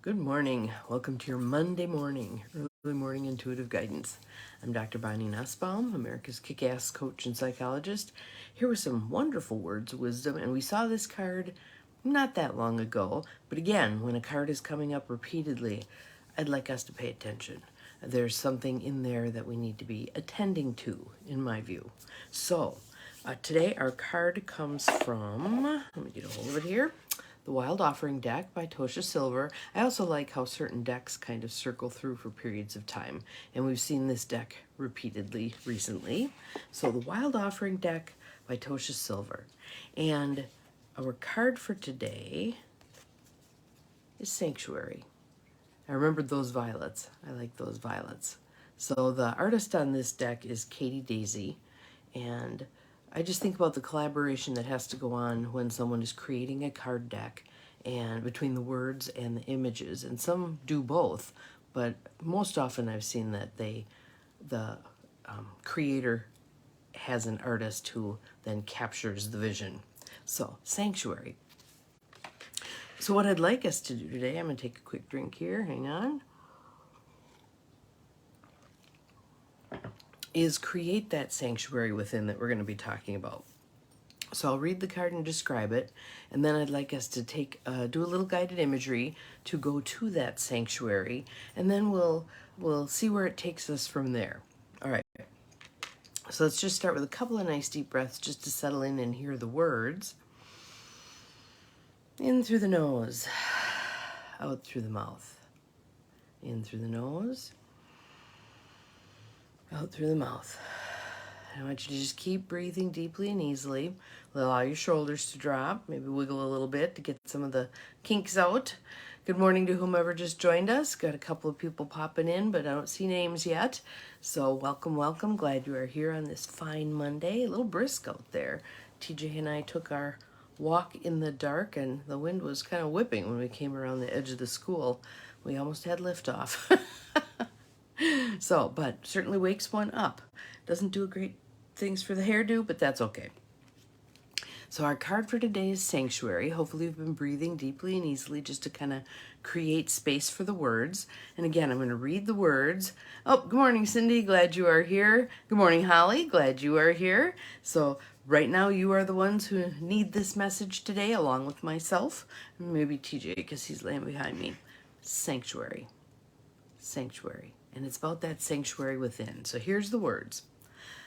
Good morning. Welcome to your Monday morning, early morning intuitive guidance. I'm Dr. Bonnie Nussbaum, America's kick-ass coach and psychologist, here with some wonderful words of wisdom. And we saw this card not that long ago, but again, when a card is coming up repeatedly, I'd like us to pay attention. There's something in there that we need to be attending to, in my view. So, today our card comes from, let me get a hold of it here, the Wild Offering deck by Tosha Silver. I also like how certain decks kind of circle through for periods of time, and we've seen this deck repeatedly recently. So the Wild Offering deck by Tosha Silver. And our card for today is Sanctuary. I remembered those violets. I like those violets. So the artist on this deck is Katie Daisy, and I just think about the collaboration that has to go on when someone is creating a card deck and between the words and the images. And some do both, but most often I've seen that the creator has an artist who then captures the vision. So, Sanctuary. So what I'd like us to do today, I'm going to take a quick drink here, hang on, is create that sanctuary within that we're going to be talking about. So I'll read the card and describe it, and then I'd like us to do a little guided imagery to go to that sanctuary, and then we'll see where it takes us from there. All right. So let's just start with a couple of nice deep breaths just to settle in and hear the words. In through the nose, out through the mouth. In through the nose, out through the mouth. I want you to just keep breathing deeply and easily. Allow your shoulders to drop. Maybe wiggle a little bit to get some of the kinks out. Good morning to whomever just joined us. Got a couple of people popping in, but I don't see names yet. So welcome, welcome. Glad you are here on this fine Monday. A little brisk out there. TJ and I took our walk in the dark, and the wind was kind of whipping when we came around the edge of the school. We almost had liftoff. So, but certainly wakes one up. Doesn't do great things for the hairdo, but that's okay. So our card for today is Sanctuary. Hopefully you've been breathing deeply and easily just to kind of create space for the words. And again, I'm going to read the words. Oh, good morning, Cindy. Glad you are here. Good morning, Holly. Glad you are here. So right now you are the ones who need this message today, along with myself. Maybe TJ, because he's laying behind me. Sanctuary. Sanctuary. And it's about that sanctuary within. So here's the words.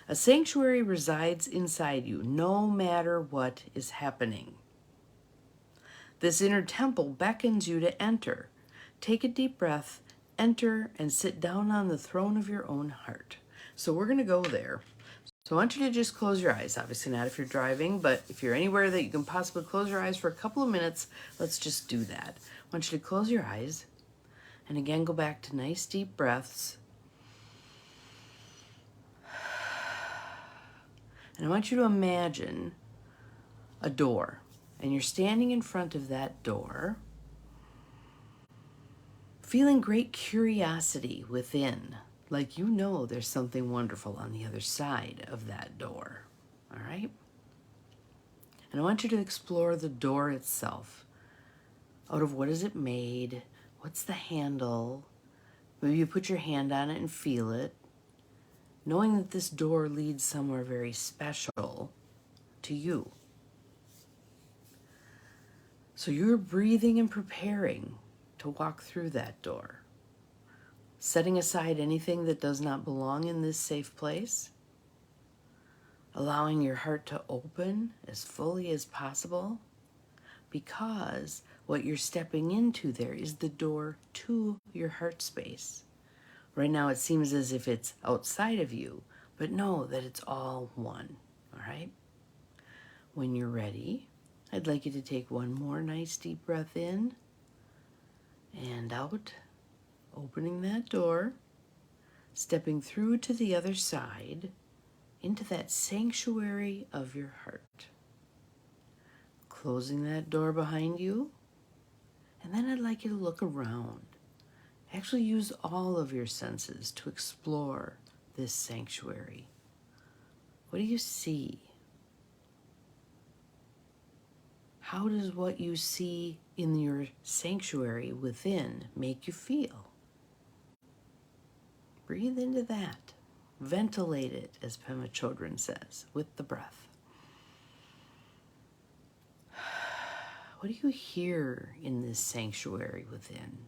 A sanctuary resides inside you, no matter what is happening. This inner temple beckons you to enter. Take a deep breath, enter, and sit down on the throne of your own heart. So we're going to go there. So I want you to just close your eyes. Obviously not if you're driving, but if you're anywhere that you can possibly close your eyes for a couple of minutes, let's just do that. I want you to close your eyes. And again, go back to nice deep breaths. And I want you to imagine a door, and you're standing in front of that door, feeling great curiosity within, like you know there's something wonderful on the other side of that door, all right? And I want you to explore the door itself. Out of what is it made? What's the handle? Maybe you put your hand on it and feel it, knowing that this door leads somewhere very special to you. So you're breathing and preparing to walk through that door, setting aside anything that does not belong in this safe place, allowing your heart to open as fully as possible, because what you're stepping into there is the door to your heart space. Right now it seems as if it's outside of you, but know that it's all one, all right? When you're ready, I'd like you to take one more nice deep breath in and out, opening that door, stepping through to the other side into that sanctuary of your heart. Closing that door behind you, and then I'd like you to look around. Actually use all of your senses to explore this sanctuary. What do you see? How does what you see in your sanctuary within make you feel? Breathe into that. Ventilate it, as Pema Chodron says, with the breath. What do you hear in this sanctuary within?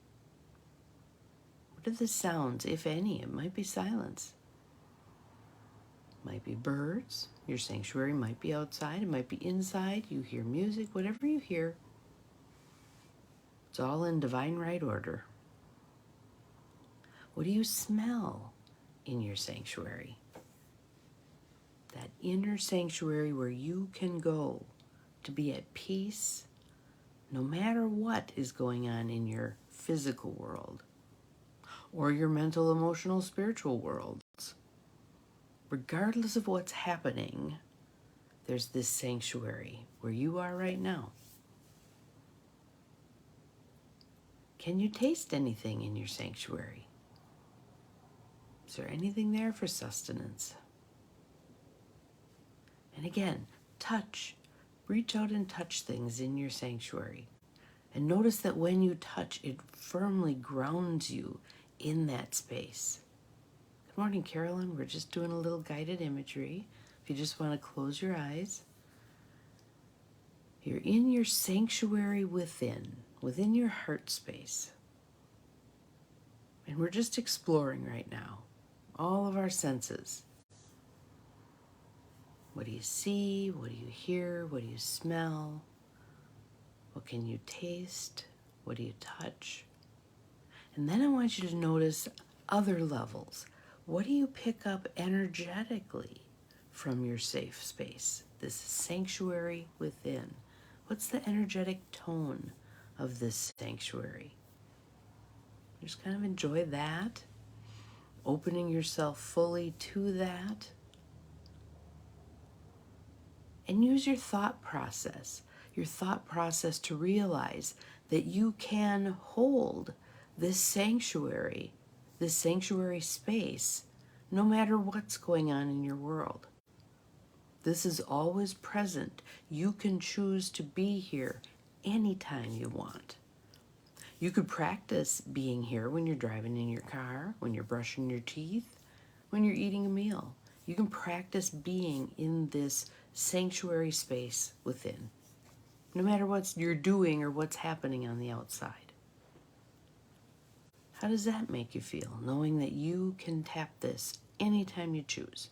What are the sounds, if any? It might be silence. Might be birds. Your sanctuary might be outside. It might be inside. You hear music. Whatever you hear, it's all in divine right order. What do you smell in your sanctuary? That inner sanctuary where you can go to be at peace no matter what is going on in your physical world or your mental, emotional, spiritual worlds. Regardless of what's happening, there's this sanctuary where you are right now. Can you taste anything in your sanctuary? Is there anything there for sustenance? And again, touch. Reach out and touch things in your sanctuary. And notice that when you touch, it firmly grounds you in that space. Good morning, Carolyn. We're just doing a little guided imagery. If you just want to close your eyes. You're in your sanctuary within your heart space. And we're just exploring right now all of our senses. What do you see? What do you hear? What do you smell? What can you taste? What do you touch? And then I want you to notice other levels. What do you pick up energetically from your safe space, this sanctuary within? What's the energetic tone of this sanctuary? Just kind of enjoy that, opening yourself fully to that. And use your thought process to realize that you can hold this sanctuary space, no matter what's going on in your world. This is always present. You can choose to be here anytime you want. You could practice being here when you're driving in your car, when you're brushing your teeth, when you're eating a meal. You can practice being in this sanctuary space within, no matter what you're doing or what's happening on the outside. How does that make you feel, knowing that you can tap this anytime you choose?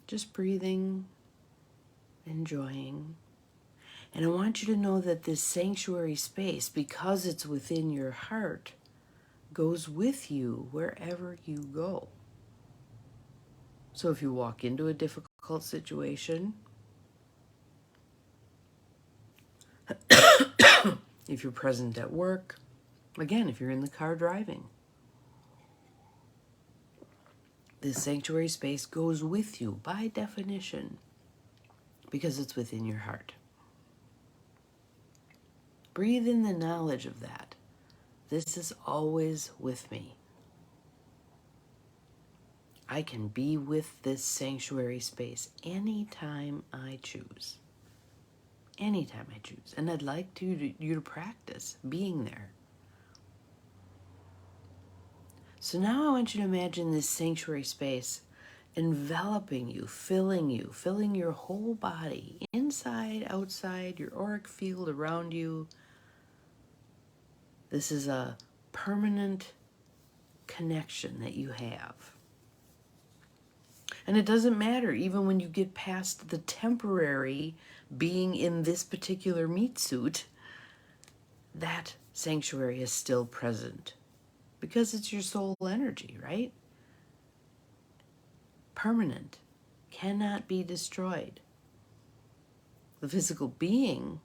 Just breathing, enjoying. And I want you to know that this sanctuary space, because it's within your heart, goes with you wherever you go. So if you walk into a difficult situation, if you're present at work, again, if you're in the car driving, this sanctuary space goes with you by definition because it's within your heart. Breathe in the knowledge of that. This is always with me. I can be with this sanctuary space anytime I choose. Anytime I choose. And I'd like you to practice being there. So now I want you to imagine this sanctuary space enveloping you, filling your whole body, inside, outside, your auric field around you. This is a permanent connection that you have. And it doesn't matter, even when you get past the temporary being in this particular meat suit, that sanctuary is still present because it's your soul energy, right? Permanent, cannot be destroyed. The physical being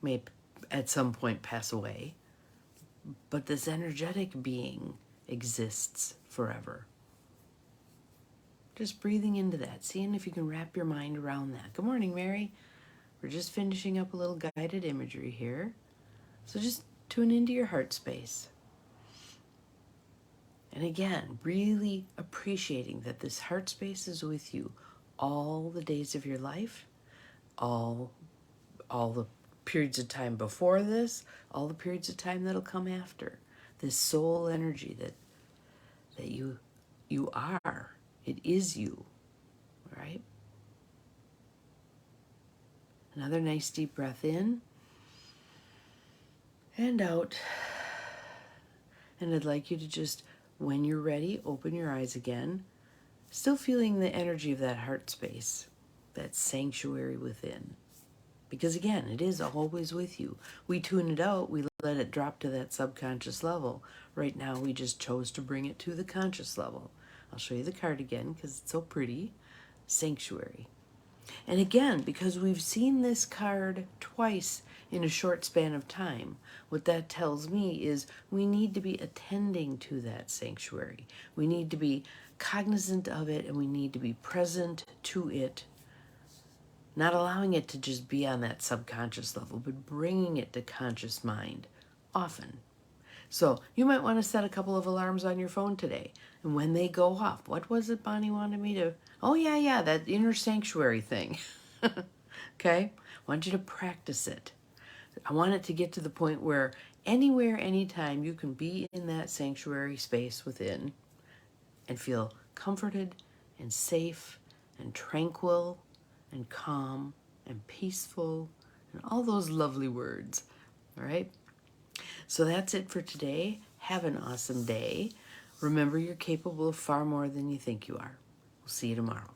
may at some point pass away, but this energetic being exists forever. Just breathing into that, seeing if you can wrap your mind around that. Good morning, Mary. We're just finishing up a little guided imagery here. So just tune into your heart space. And again, really appreciating that this heart space is with you all the days of your life, all the periods of time before this, all the periods of time that'll come after. This soul energy that you are. It is you, right? Another nice deep breath in and out. And I'd like you to just, when you're ready, open your eyes again, still feeling the energy of that heart space, that sanctuary within. Because again, it is always with you. We tune it out, we let it drop to that subconscious level. Right now, we just chose to bring it to the conscious level. I'll show you the card again because it's so pretty. Sanctuary. And again, because we've seen this card twice in a short span of time, what that tells me is we need to be attending to that sanctuary. We need to be cognizant of it, and we need to be present to it, not allowing it to just be on that subconscious level, but bringing it to conscious mind often. So you might want to set a couple of alarms on your phone today. And when they go off, what was it Bonnie wanted me to? Oh, yeah, that inner sanctuary thing. Okay? I want you to practice it. I want it to get to the point where anywhere, anytime, you can be in that sanctuary space within and feel comforted and safe and tranquil and calm and peaceful and all those lovely words. All right? So that's it for today. Have an awesome day. Remember, you're capable of far more than you think you are. We'll see you tomorrow.